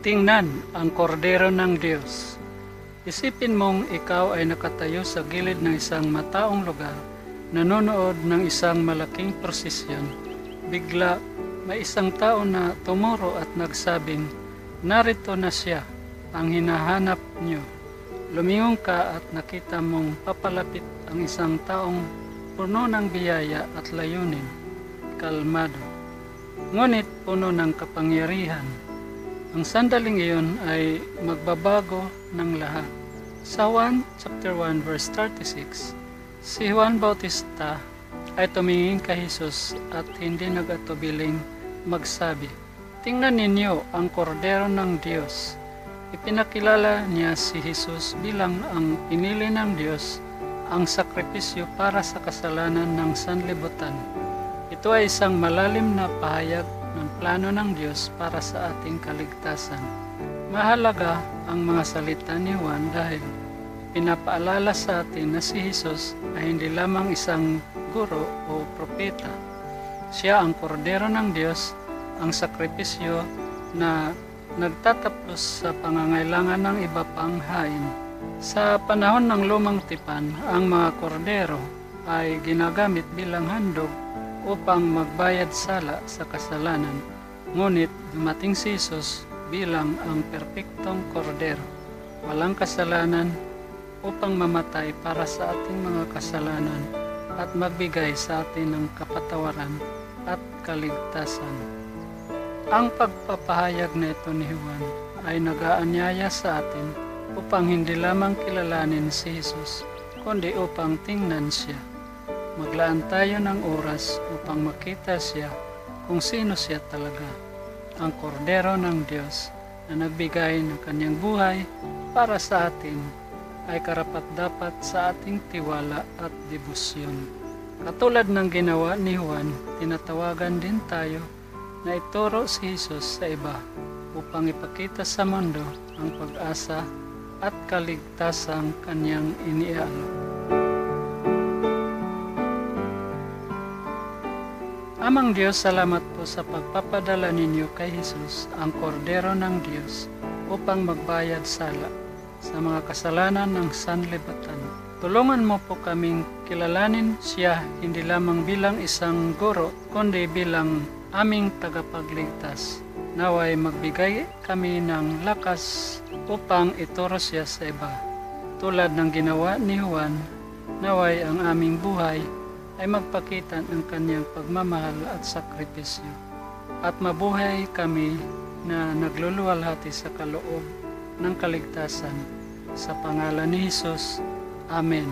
Tingnan ang kordero ng Diyos. Isipin mong ikaw ay nakatayo sa gilid ng isang mataong lugar, nanonood ng isang malaking prosesyon. Bigla, may isang tao na tumuro at nagsabing, "Narito na siya, ang hinahanap niyo." Lumingon ka at nakita mong papalapit ang isang taong puno ng biyaya at layunin, kalmado, ngunit puno ng kapangyarihan. Ang sandaling iyon ay magbabago ng lahat. Sa Juan chapter 1 verse 36, si Juan Bautista ay tumingin kay Jesus at hindi nag-atubiling magsabi, "Tingnan ninyo ang kordero ng Diyos." Ipinakilala niya si Jesus bilang ang pinili ng Diyos, ang sakripisyo para sa kasalanan ng sanlibutan. Ito ay isang malalim na pahayag ng plano ng Diyos para sa ating kaligtasan. Mahalaga ang mga salita ni Juan dahil pinapaalala sa atin na si Jesus ay hindi lamang isang guro o propeta. Siya ang kordero ng Diyos, ang sakripisyo na nagtatapos sa pangangailangan ng iba pang hain. Sa panahon ng lumang tipan, ang mga kordero ay ginagamit bilang handog upang magbayad sala sa kasalanan. Ngunit dumating si Jesus bilang ang perpektong kordero, walang kasalanan, upang mamatay para sa ating mga kasalanan at magbigay sa atin ng kapatawaran at kaligtasan. Ang pagpapahayag na ito ni Juan ay nag-aanyaya sa atin upang hindi lamang kilalanin si Jesus, kundi upang tingnan siya. Maglaan tayo ng oras upang makita siya kung sino siya talaga, ang kordero ng Diyos na nagbigay ng kanyang buhay para sa atin ay karapat-dapat sa ating tiwala at debosyon. Katulad ng ginawa ni Juan, tinatawagan din tayo na ituro si Jesus sa iba upang ipakita sa mundo ang pag-asa at kaligtasang kanyang iniaalok. Amang Diyos, salamat po sa pagpapadala ninyo kay Jesus, ang kordero ng Diyos, upang magbayad sala sa mga kasalanan ng sanlibutan. Tulungan mo po kaming kilalanin siya hindi lamang bilang isang guro, kundi bilang aming tagapagligtas. Naway magbigay kami ng lakas upang ituro siya sa iba. Tulad ng ginawa ni Juan, naway ang aming buhay ay magpakita ng kanyang pagmamahal at sakripisyo. At mabuhay kami na nagluluwalhati sa kaloob ng kaligtasan. Sa pangalan ni Jesus, Amen.